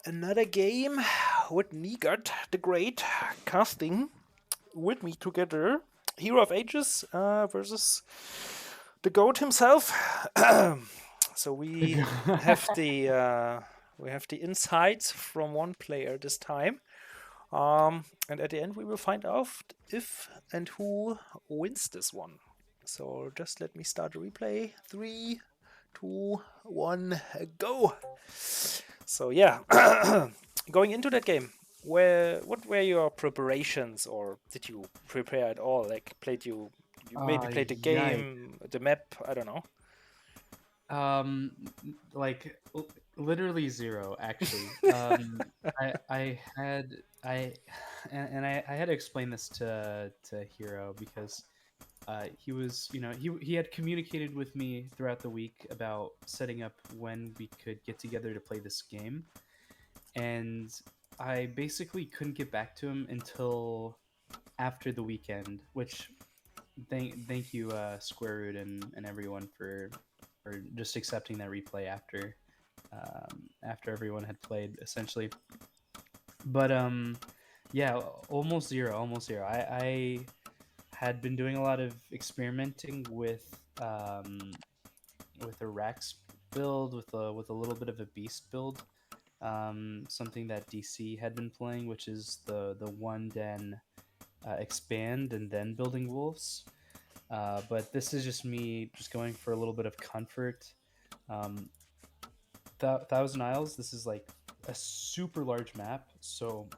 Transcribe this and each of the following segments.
Another game with Neagat the Great casting with me together. Hero of Ages versus the goat himself. So we have the insights from one player this time. And at the end we will find out if and who wins this one. So just let me start the replay. 3, 2, 1, go! So yeah, going into that game, what were your preparations, or did you prepare at all? Like, you maybe played the Yikes. game, the map, I don't know. Um, like literally zero, actually. I had I, and I had to explain this to Hero because he was, he had communicated with me throughout the week about setting up when we could get together to play this game, and I basically couldn't get back to him until after the weekend, which thank you, Square Root and everyone for just accepting that replay after everyone had played essentially. But yeah, almost zero. I had been doing a lot of experimenting with a Rex build, with a little bit of a beast build. Something that DC had been playing, which is the one den expand and then building wolves. But this is just me just going for a little bit of comfort. Um, Thousand Isles, this is like a super large map, so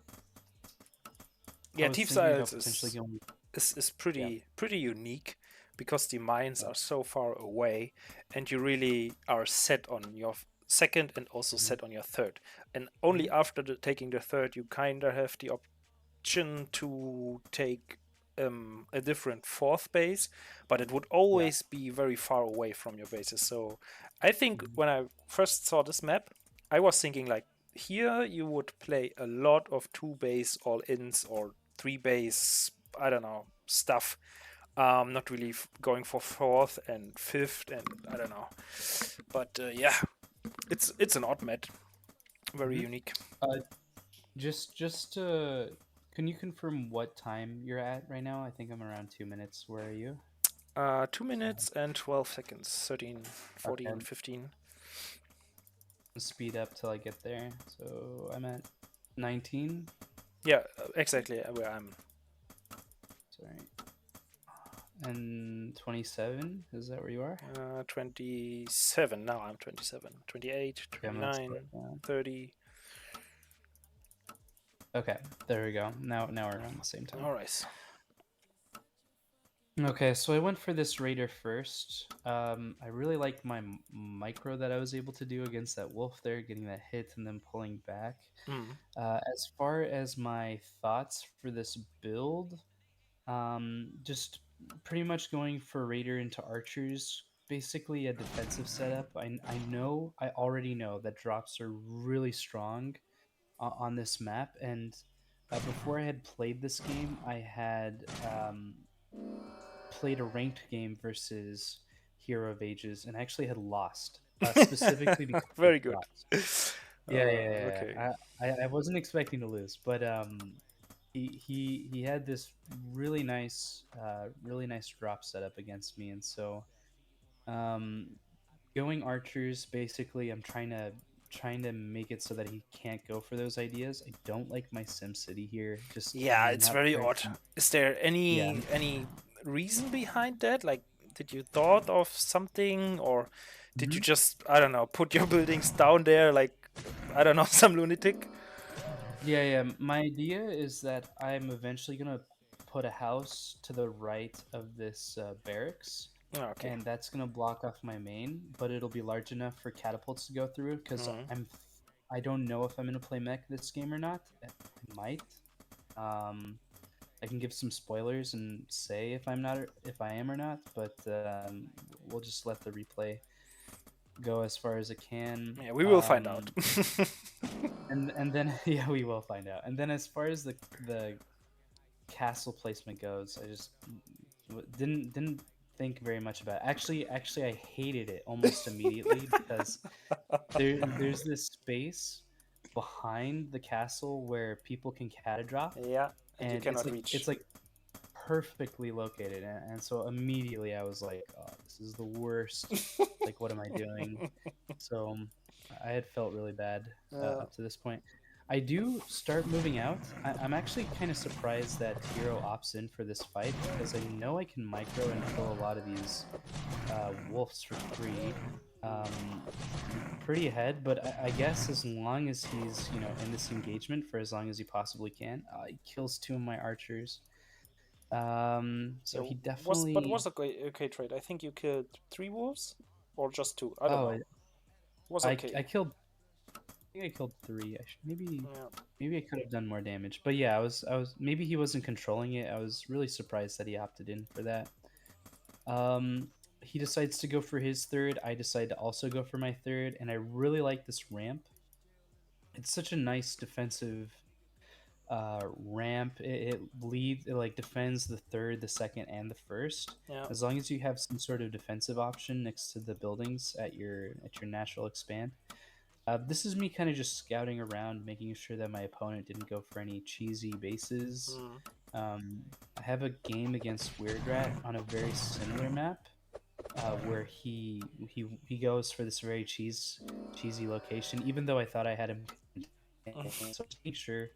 I Yeah, was Thieves thinking about potentially is going. is Yeah. pretty unique because the mines Yeah. are so far away, and you really are set on your second and also Mhm. set on your third. And only Mhm. after taking the third, you kind of have the option to take a different fourth base, but it would Yeah. always be very far away from your bases. So I think Mhm. when I first saw this map, I was thinking like here you would play a lot of two base all ins or three base, I don't know, stuff. Not really going for fourth and fifth, and I don't know. But yeah, it's an odd map, very Mhm. unique. Uh, just can you confirm what time you're at right now? I think I'm around 2 minutes. Where are you? 2 minutes and 12 seconds, 13, Okay, 14, 15. speed up till I get there. So I'm at 19. Yeah, exactly where I'm. Sorry, and 27. Is that where you are? 27. Now I'm 27. 28, Okay, I'm gonna slow 29, it down. 30. Okay, there we go. Now we're around the same time. All right. Okay, so I went for this raider first. I really liked my micro that I was able to do against that wolf there, getting that hit and then pulling back. Mm. As far as my thoughts for this build, just pretty much going for raider into archers, basically a defensive setup. I already know that drops are really strong on this map, and before I had played this game, I had played a ranked game versus Hero of Ages and actually had lost, specifically because of Very good. drops. Yeah, yeah, Okay. yeah. I wasn't expecting to lose, but he had this really nice drop setup against me, and so um, going archers, basically, I'm trying to make it so that he can't go for those ideas. I don't like my Sim City here. Just Yeah, I'm it's not very very odd. Is there yeah. any reason behind that? Like, did you thought of something, or did you Mhm. just, I don't know, put your buildings down there like, I don't know, some lunatic? Yeah, yeah. My idea is that I'm eventually gonna put a house to the right of this barracks, Oh, okay. and that's gonna block off my main. But it'll be large enough for catapults to go through. Because Mm. I don't know if I'm gonna play mech this game or not. I might. Um, I can give some spoilers and say if I am or not. But we'll just let the replay go as far as it can. Yeah, we will find out. And then yeah, we will find out. And then as far as the castle placement goes, I just didn't think very much about it. Actually, I hated it almost immediately because there's this space behind the castle where people can cata drop, Yeah, and you and cannot reach. it's like perfectly located, and so immediately I was like, oh, this is the worst. Like, what am I doing? So I had felt really bad Yeah. up to this point. I do start moving out. I'm actually kind of surprised that Hero opts in for this fight because I know I can micro and kill a lot of these wolves for free. Pretty ahead, but I guess as long as he's in this engagement for as long as he possibly can, he kills two of my archers. So Yeah, he but definitely. was okay trade. I think you killed 3 wolves, or just 2. I don't Oh, know. Was I okay. killed. I think I killed three. Maybe Yeah. maybe I could have done more damage, but yeah, I was maybe he wasn't controlling it. I was really surprised that he opted in for that. Um, he decides to go for his third. I decide to also go for my third, and I really like this ramp. It's such a nice defensive ramp. It like defends the third, the second, and the first. Yeah. As long as you have some sort of defensive option next to the buildings at your natural expand. This is me kind of just scouting around, making sure that my opponent didn't go for any cheesy bases. Mm. I have a game against Weird Rat on a very similar map, where he goes for this very cheesy location, even though I thought I had him. So just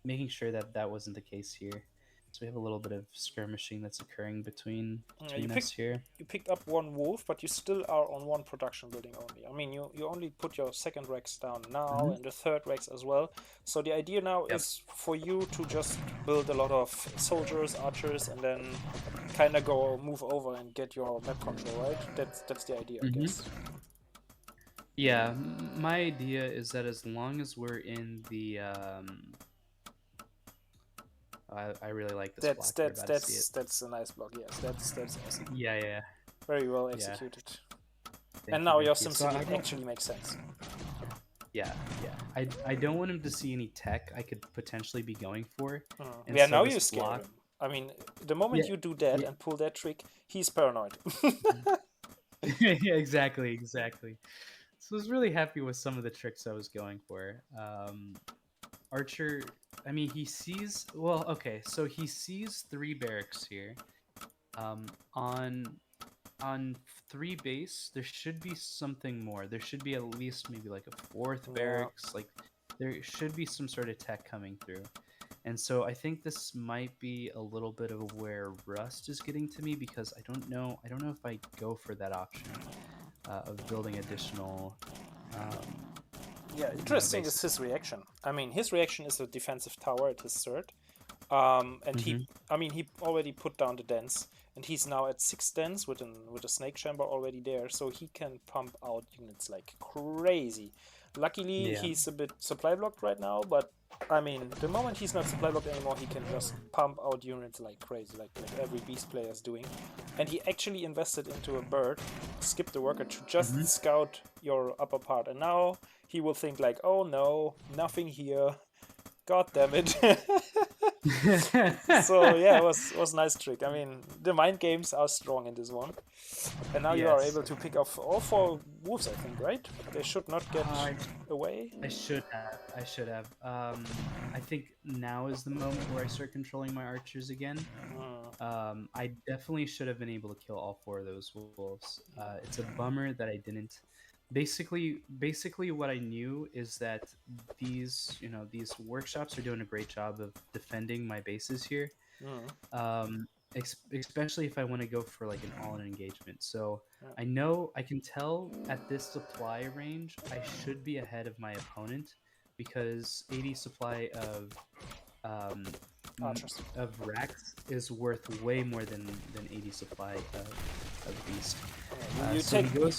making sure that that wasn't the case here. So we have a little bit of skirmishing that's occurring between Yeah, you us here. picked up 1 wolf, but you still are on 1 production building only. I mean, you only put your second Rex down now and the third Rex as well. So the idea now Yep. is for you to just build a lot of soldiers, archers, and then kind of move over and get your map control, right? That's the idea, I guess. Yeah, my idea is that as long as we're in the I really like this block. You're about to see it. That's a nice block. Yes, that's awesome. Yeah. Very well Yeah. executed. Thank And you, now your thank you. So SimCity actually makes sense. yeah. I don't want him to see any tech I could potentially be going for. And Yeah, so now this you scare block, him. I mean, the moment Yeah, you do that yeah. and pull that trick, he's paranoid. Yeah, exactly. So I was really happy with some of the tricks I was going for. Archer, I mean, he sees. Well, okay, so he sees 3 barracks here. On 3 base, there should be something more. There should be at least maybe like a 4th barracks. Like there should be some sort of tech coming through. And so I think this might be a little bit of where Rust is getting to me, because I don't know if I go for that option of building additional. Yeah, interesting is bases. his reaction. I mean, his reaction is a defensive tower at his third. And he already put down the dens, and he's now at 6 dens with a snake chamber already there, so he can pump out units like crazy. Luckily, Yeah. he's a bit supply blocked right now, but I mean, the moment he's not supply blocked anymore, he can just pump out units like crazy, like every beast player is doing. And he actually invested into a bird, skipped the worker to just scout your upper part, and now he will think like, oh no, nothing here. God damn it. So yeah, it was a nice trick. I mean, the mind games are strong in this one. And now you are Yes. able to pick off all 4 wolves, I think, right? They should not get away. I should have. I think now is the moment where I start controlling my archers again. I definitely should have been able to kill all 4 of those wolves. It's a bummer that I didn't. Basically, what I knew is that these workshops are doing a great job of defending my bases here. Especially if I want to go for like an all-in engagement. So I know I can tell at this supply range I should be ahead of my opponent, because 80 supply of racks is worth way more than 80 supply of beast.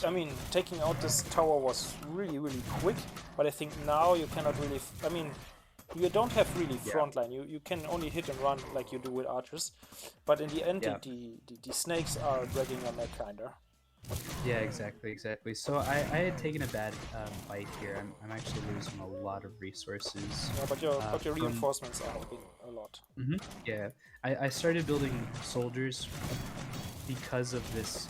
I mean, taking out this tower was really, really quick, but I think now you cannot really. I mean, you don't have really frontline. You can only hit and run like you do with archers, but in the end, the snakes are dragging your neck, kinda. Yeah, exactly. So I had taken a bad fight here. I'm actually losing a lot of resources. Yeah, but your reinforcements are helping a lot. Yeah, I started building soldiers because of this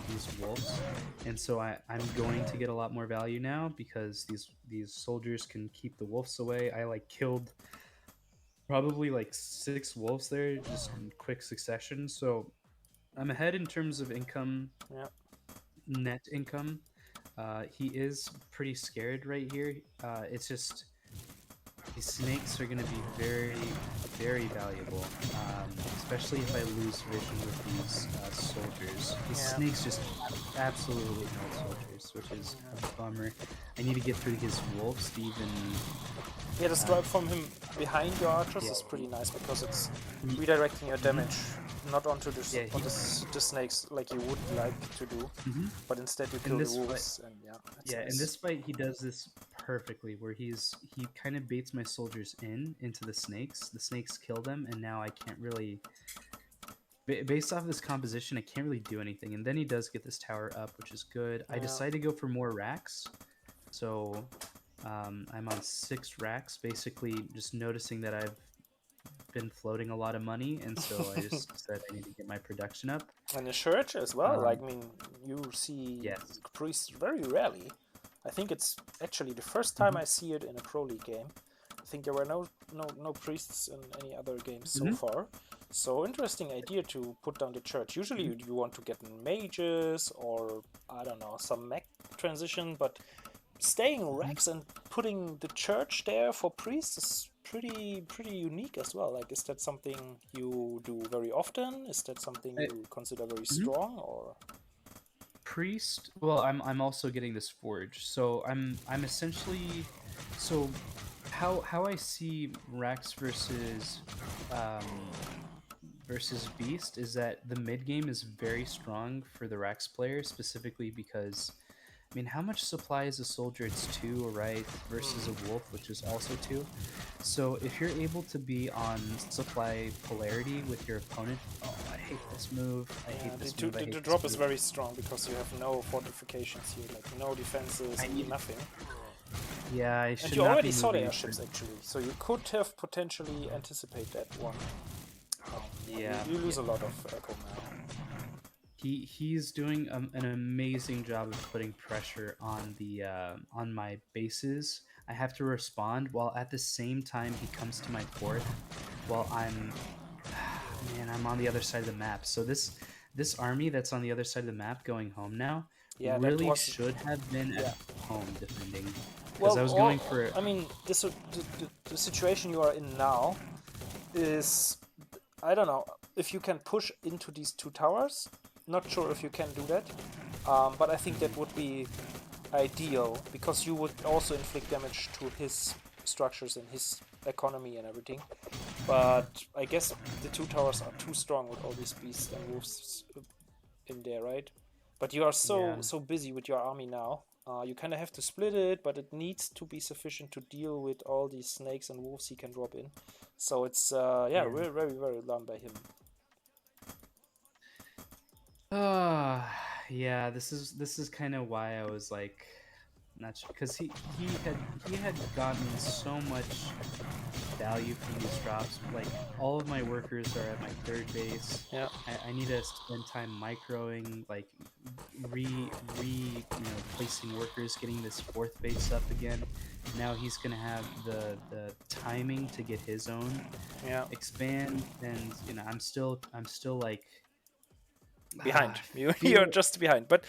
these wolves, and so I'm going to get a lot more value now because these soldiers can keep the wolves away. I like killed probably like 6 wolves there just in quick succession, so I'm ahead in terms of income, Yeah. net income. He is pretty scared right here. It's just these snakes are going to be very, very valuable, especially if I lose vision with these soldiers. These Yeah. snakes just absolutely no soldiers, which is a bummer. I need to get through his wolves to even. Yeah, the stripe from him behind your archers Yeah. is pretty nice because it's He- redirecting your damage not onto the, Yeah, the snakes like you would like to do, Mhm. but instead you In kill the this fight, wolves, and yeah, that's yeah, in nice. this fight, he does this perfectly, where he kind of baits my soldiers into the snakes. The snakes kill them, and now I can't really, based off this composition, I can't really do anything. And then he does get this tower up, which is good. I Yeah. decide to go for more racks, so I'm on 6 racks, basically just noticing that I've been floating a lot of money, and so I just said I need to get my production up. And the church as well. Um, Like, I mean, you see Yes. priests very rarely. I think it's actually the first time Mhm. I see it in a Pro League game. I think there were no priests in any other games so Mhm. far. So interesting idea to put down the church. Usually you want to get mages or I don't know, some mech transition, but staying racks and putting the church there for priests is pretty unique as well. Like, is that something you do very often? Is that something you consider very strong, or? Priest. Well, I'm also getting this forge, so I'm essentially, so how I see Rax um, versus Beast is that the mid game is very strong for the Rax player, specifically because, I mean, how much supply is a soldier? It's 2, right? Versus a wolf, which is also 2. So if you're able to be on supply polarity with your opponent, oh, I hate this move. I Yeah, hate this the, move. I the, hate the this drop is move. very strong because you have no fortifications here, like no defenses, I need- nothing. Yeah, I And should you not already be saw the moving. airships actually, so you could have potentially anticipate that one. Yeah, You lose a lot of echo now. he's doing an amazing job of putting pressure on the on my bases. I have to respond while at the same time he comes to my fourth, while I'm I'm on the other side of the map. So this army that's on the other side of the map going home now Yeah, that really was should have been yeah. at home defending, because Well, I was going for I mean, the situation you are in now is, I don't know if you can push into these 2 towers. Not sure if you can do that, but I think that would be ideal because you would also inflict damage to his structures and his economy and everything. But I guess the 2 towers are too strong with all these beasts and wolves in there, right? But you are so busy with your army now. You kind of have to split it, but it needs to be sufficient to deal with all these snakes and wolves he can drop in. So it's very very long by him. Yeah, this is kind of why I was like, not sure, because he had gotten so much value from these drops. Like, all of my workers are at my 3rd base. Yeah. I need to spend time microing, like placing workers, getting this 4th base up again. Now he's gonna have the timing to get his own expand, and I'm still like behind. You're just behind. But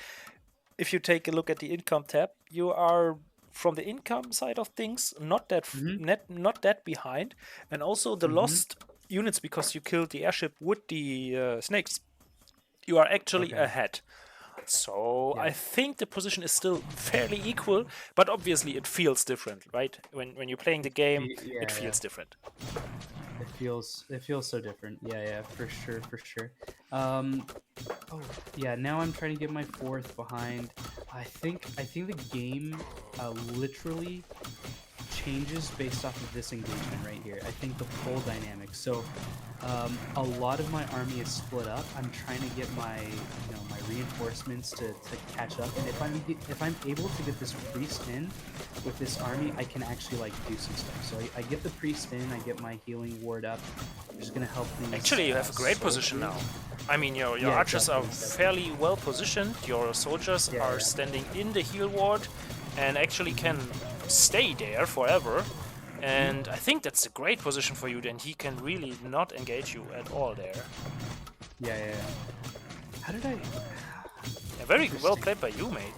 if you take a look at the income tab, you are from the income side of things not that behind, and also the lost units because you killed the airship with the snakes. You are actually ahead. So I think the position is still fairly equal, but obviously it feels different, right? When you're playing the game, it feels different. It feels so different. Yeah, for sure. Now I'm trying to get my 4th behind. I think the game literally changes based off of this engagement right here. I think the pull dynamic. So a lot of my army is split up. I'm trying to get my my reinforcements to catch up, and if I'm able to get this priest in with this army, I can actually like do some stuff. So I get the priest in, I get my healing ward up, which is gonna help these. Actually, you have a great position now. I mean, your Yeah, archers are exactly. fairly well positioned. Your soldiers Yeah, are yeah. standing in the heal ward and actually can Mhm. stay there forever. Mhm. And I think that's a great position for you. Then he can really not engage you at all there. Yeah, yeah, yeah. How did I? Yeah, very well Interesting. played by you, mate.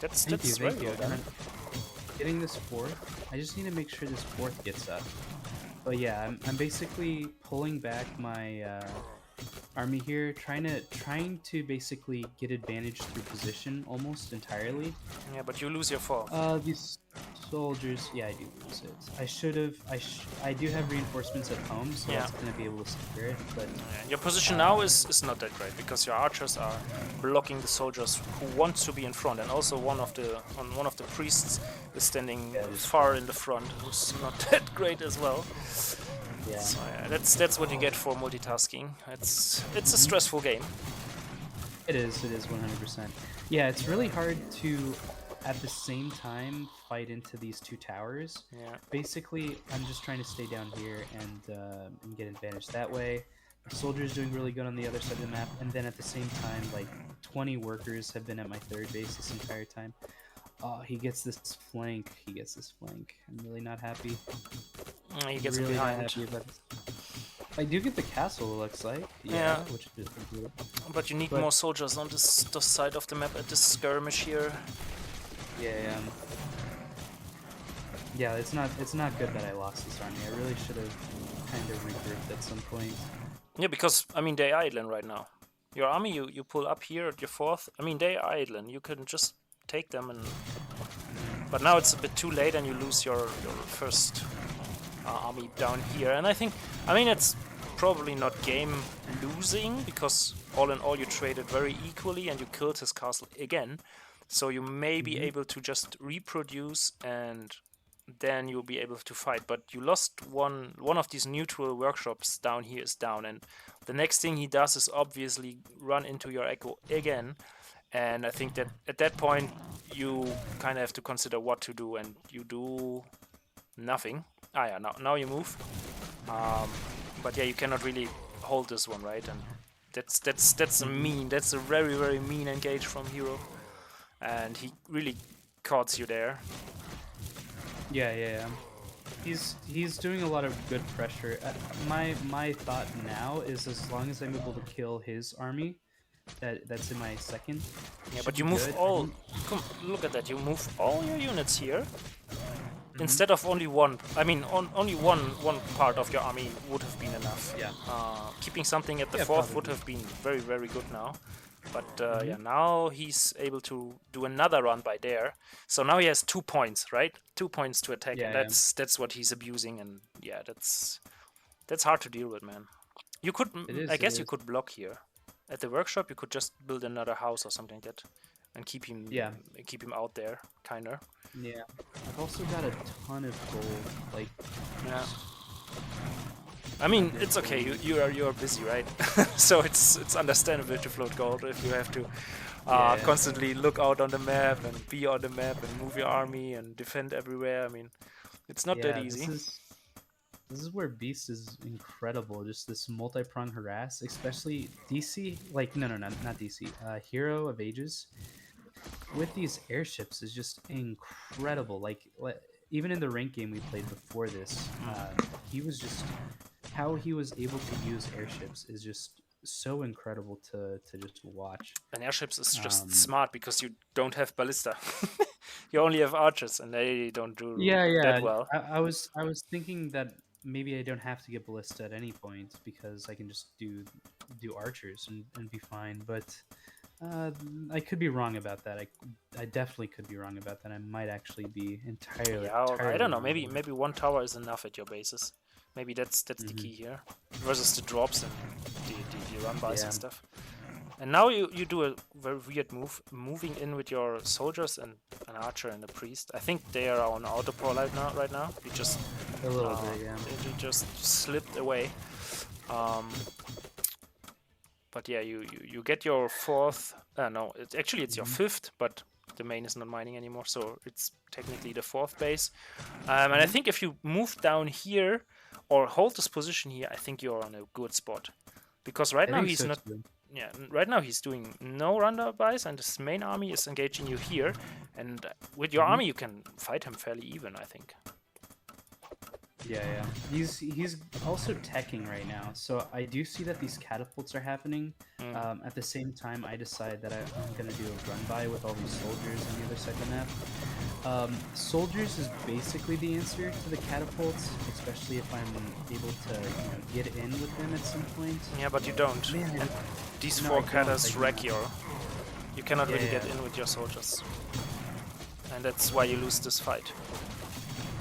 That's very Thank well you. And done. I'm getting this fourth. I just need to make sure this fourth gets up. But yeah, I'm basically pulling back my army here, trying to basically get advantage through position almost entirely. Yeah, but you lose your fourth. These soldiers, yeah, I do lose it. I should have. I do have reinforcements at home, so Yeah. that's gonna be able to secure it. But Yeah, your position now is not that great because your archers are blocking the soldiers who want to be in front, and also one of the priests is standing yeah, just far in the front, who's not that great as well. yeah. So yeah, that's what you get for multitasking. It's a Mhm. stressful game. It is. It is 100%. Yeah, it's really hard to, at the same time, fight into these two towers. Yeah. Basically, I'm just trying to stay down here and get advantage that way. My soldier's doing really good on the other side of the map, and then at the same time, like 20 workers have been at my third base this entire time. Oh, he gets this flank. He gets this flank. I'm really not happy. He gets Really not behind. happy about this. I do get the castle, it looks like. Yeah. Which is good. But you need But- more soldiers on this side of the map at this skirmish here. Yeah. Yeah, it's not good that I lost this army. I really should have kind of regrouped at some point. Yeah, because I mean they are idling right now. Your army you pull up here at your fourth. I mean they are idling. You can just take them and. But now it's a bit too late and you lose your first army down here. And I mean it's probably not game losing because all in all you traded very equally and you killed his castle again. So you may be able to just reproduce and then you'll be able to fight. But you lost one of these neutral workshops down here is down, and the next thing he does is obviously run into your echo again. And I think that at that point you kind of have to consider what to do, and you do nothing. Yeah, now you move. But yeah, you cannot really hold this one, right? And that's a mean. That's a very mean engage from Hero, and he really caught you there. Yeah. He's doing a lot of good pressure. My thought now is as long as I'm able to kill his army, that's in my second. Yeah, should but be you move good. all. Come, look at that. You move all your units here instead of only one. I mean, only one part of your army would have been enough. Yeah. Keeping something at the Yeah, fourth would probably. have been very good now. But yeah, now he's able to do another run by there. So now he has 2 points, right? 2 points to attack, and Yeah. that's what he's abusing. And yeah, that's hard to deal with, man. You could, It I is. guess, you could block here at the workshop. You could just build another house or something like that, and keep him out there, kinda. Yeah. I've also got a ton of gold. Like, Yeah. I mean, it's okay. You're busy, right? So it's understandable to float gold if you have to Yeah. constantly look out on the map and be on the map and move your army and defend everywhere. I mean, it's not that easy. This is where Beast is incredible. Just this multi-prong harass, especially DC. Like, no, not DC. Heroofages with these airships is just incredible. Like even in the rank game we played before this, he was just how he was able to use airships is just so incredible to just watch. And airships is just smart because you don't have ballista. You only have archers, and they don't do that well. I was thinking that maybe I don't have to get ballista at any point because I can just do archers and be fine. But I could be wrong about that. I definitely could be wrong about that. I might actually be entirely. Yeah, I don't know. wrong. Maybe one tower is enough at your bases. Maybe that's the key here versus the drops and the run bys and stuff. And now you do a very weird move, moving in with your soldiers and an archer and a priest. I think they are on auto pro right now. You just a little bit, yeah. They just slipped away. But yeah, you get your fourth. No, it's your fifth, but the main is not mining anymore, so it's technically the fourth base. And I think if you move down here or hold this position here, I think you're on a good spot. Because right now he's not. yeah, right now he's doing no roundabouts, and his main army is engaging you here. And with your army, you can fight him fairly even, I think. Yeah, yeah. He's also teching right now, so I do see that these catapults are happening. At the same time, I decide that I'm gonna do a run by with all these soldiers on the other side of the map. Soldiers is basically the answer to the catapults, especially if I'm able to get in with them at some point. Yeah, but you don't. Man, And these no, four I don't, catters I wreck don't. your. You cannot really Yeah. get in with your soldiers, and that's why you lose this fight.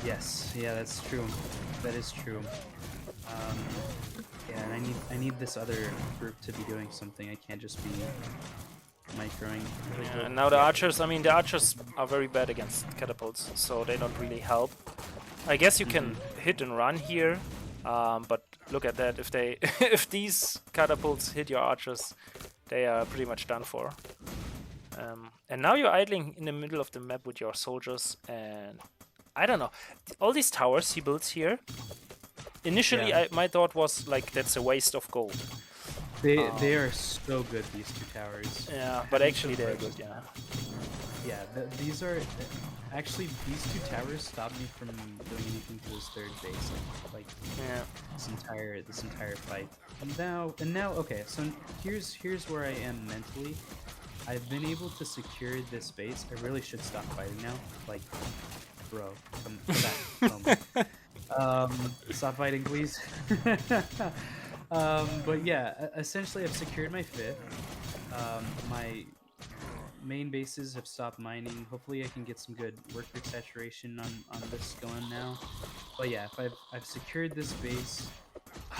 Yes, yeah, that's true. That is true. Yeah, and I need this other group to be doing something. I can't just be microing. Yeah, and now the archers. I mean, the archers are very bad against catapults, so they don't really help. I guess you can hit and run here, but look at that. If they, if these catapults hit your archers, they are pretty much done for. And now you're idling in the middle of the map with your soldiers, and I don't know. All these towers he builds here. Initially, Yeah. my thought was like that's a waste of gold. They are so good, these two towers. Yeah, but actually they're good. Yeah. Yeah, these are actually these two towers stopped me from doing anything to this third base. Like Yeah. this entire fight. And now okay. So here's where I am mentally. I've been able to secure this base. I really should stop fighting now. Like, bro, come back. Stop fighting, please. But yeah, essentially, I've secured my fifth. My main bases have stopped mining. Hopefully, I can get some good worker saturation on this going now. But yeah, if I've secured this base.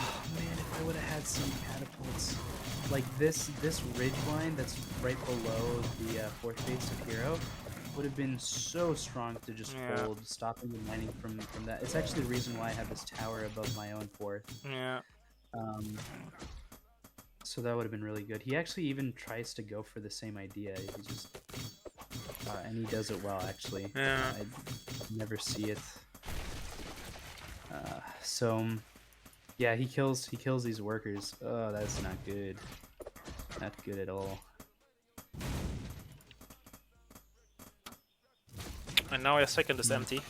Oh man, if I would have had some catapults, like this ridge line that's right below the fourth base of Hero, would have been so strong to just hold, stopping the mining from that. It's actually the reason why I have this tower above my own fourth. Yeah. So that would have been really good. He actually even tries to go for the same idea. He just and he does it well actually. Yeah. I never see it. So yeah, he kills these workers. Oh, that's not good. Not good at all. And now your second is empty.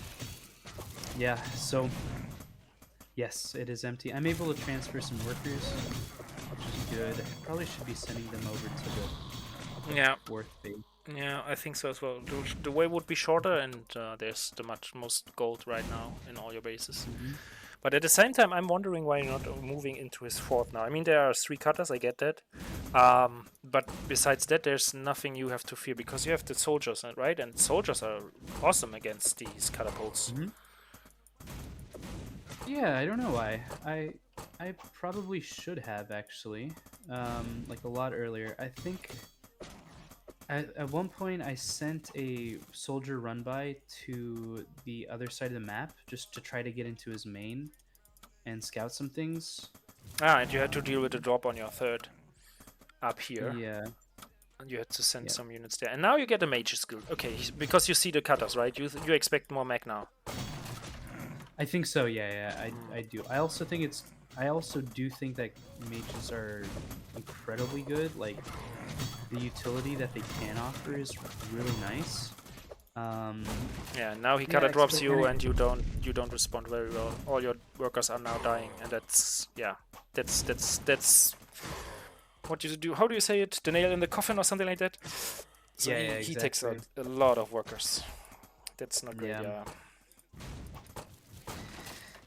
Yeah, so yes, it is empty. I'm able to transfer some workers, which is good. Probably should be sending them over to the fourth base. Yeah, I think so as well. The way would be shorter, and there's the most gold right now in all your bases. But at the same time, I'm wondering why you're not moving into his fort now. I mean, there are 3 cutters, I get that. But besides that, there's nothing you have to fear, because you have the soldiers, right? And soldiers are awesome against these catapults. Yeah, I don't know why. I probably should have, actually. Like a lot earlier. I think at one point I sent a soldier run by to the other side of the map just to try to get into his main and scout some things. And you had to deal with the drop on your third up here. Yeah. And you had to send some units there. And now you get a mage's guild. Okay, because you see the cutters, right? You expect more mag now. I think so. Yeah, I do. I also do think that mages are incredibly good. Like, the utility that they can offer is really nice. Yeah, now he kind of drops you, and you don't respond very well. All your workers are now dying, and that's what you do. How do you say it? The nail in the coffin or something like that. So exactly. He takes out a lot of workers. That's not good.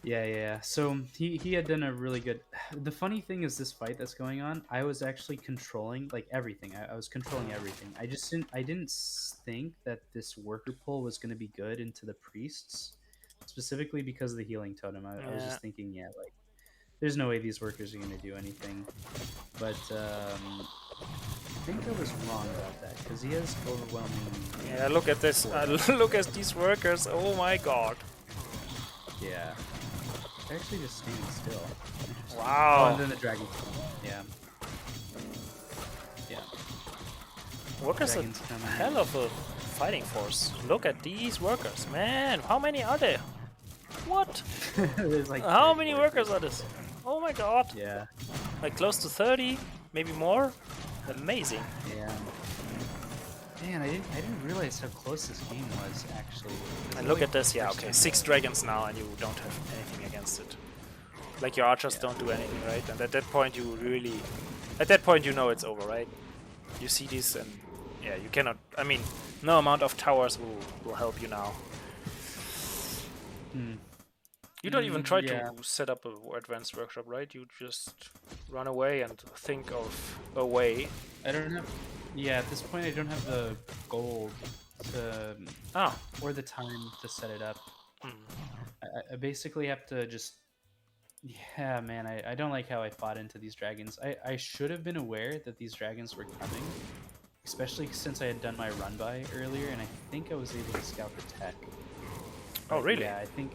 Yeah. So he had done a really good. The funny thing is, this fight that's going on, I was actually controlling like everything. I was controlling everything. I didn't think that this worker pull was going to be good into the priests, specifically because of the healing totem. I was just thinking, like, there's no way these workers are going to do anything. But I think I was wrong about that, because he has overwhelming. Yeah, look at this. Look at these workers. Oh my god. Yeah. They're actually just standing still. Wow. Oh, and then the dragon. Yeah. Workers are a hell of a fighting force. Look at these workers. Man, how many are there? What? There's like how many workers are this? Oh my god. Yeah. Like close to 30? maybe more. Amazing. Yeah. Man, I didn't realize how close this game was actually. And look Like at this. the Yeah, first okay, time 6 dragons now, and you don't have anything against it. Like your archers Yeah. don't do anything, right? And at that point, at that point, you know it's over, right? You see this, and yeah, you cannot. I mean, no amount of towers will help you now. Hmm. You don't even try Yeah. to set up a advanced workshop, right? You just run away and think of a way. I don't have. Yeah, at this point, I don't have the gold to Ah. or the time to set it up. Hmm. I basically have to just. Yeah, man, I don't like how I fought into these dragons. I should have been aware that these dragons were coming, especially since I had done my run by earlier, and I think I was able to scout the tech. Oh, But really? yeah, I think.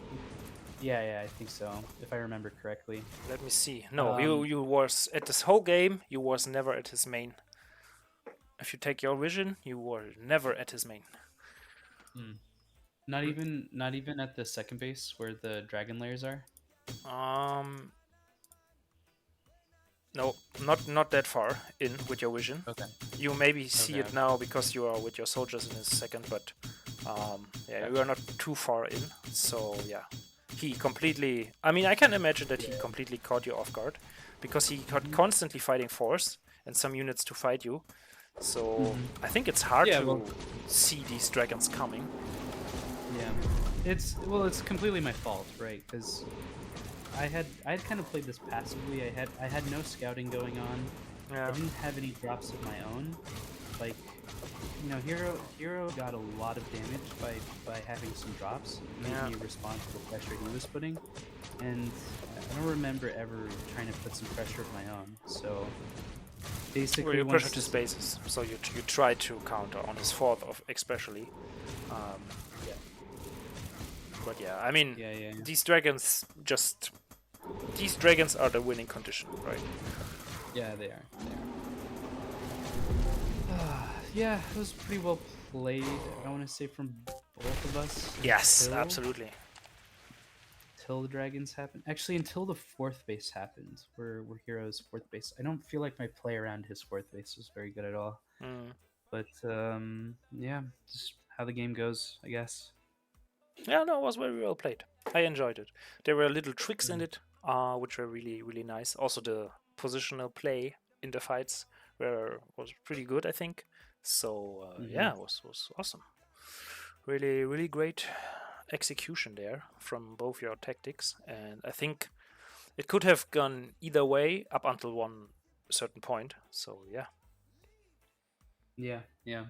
Yeah, I think so, if I remember correctly. Let me see. No, Um, you was at this whole game. You was never at his main. If you take your vision, you were never at his main. Not even at the second base where the dragon layers are. Um, no, not that far in with your vision. Okay. You maybe see Okay. it now because you are with your soldiers in a second, but yeah, Okay. you are not too far in. So yeah, he completely. I mean, I can imagine that he completely caught you off guard because he got constantly fighting force and some units to fight you. So I think it's hard Yeah, to well, see these dragons coming. yeah. It's completely my fault, right? Because I had kind of played this passively. I had no scouting going on. Yeah. I didn't have any drops of my own. Like, Hero got a lot of damage by having some drops. It made me respond to the pressure he was putting, and I don't remember ever trying to put some pressure of my own. So basically, Well, you once push to spaces, so you try to counter on his fourth, of especially. Yeah. But yeah, I mean, Yeah. these dragons are the winning condition, right? Yeah, they are. Yeah, it was pretty well played. I want to say from both of us. Yes, absolutely. Until the dragons happened. Actually, until the fourth base happened, where Hero's fourth base. I don't feel like my play around his fourth base was very good at all. But yeah, just how the game goes, I guess. Yeah, no, it was very well played. I enjoyed it. There were little tricks in it, which were really, really nice. Also, the positional play in the fights was pretty good, I think. So yeah, it was awesome. Really, really great execution there from both your tactics, and I think it could have gone either way up until one certain point. So yeah. Yeah.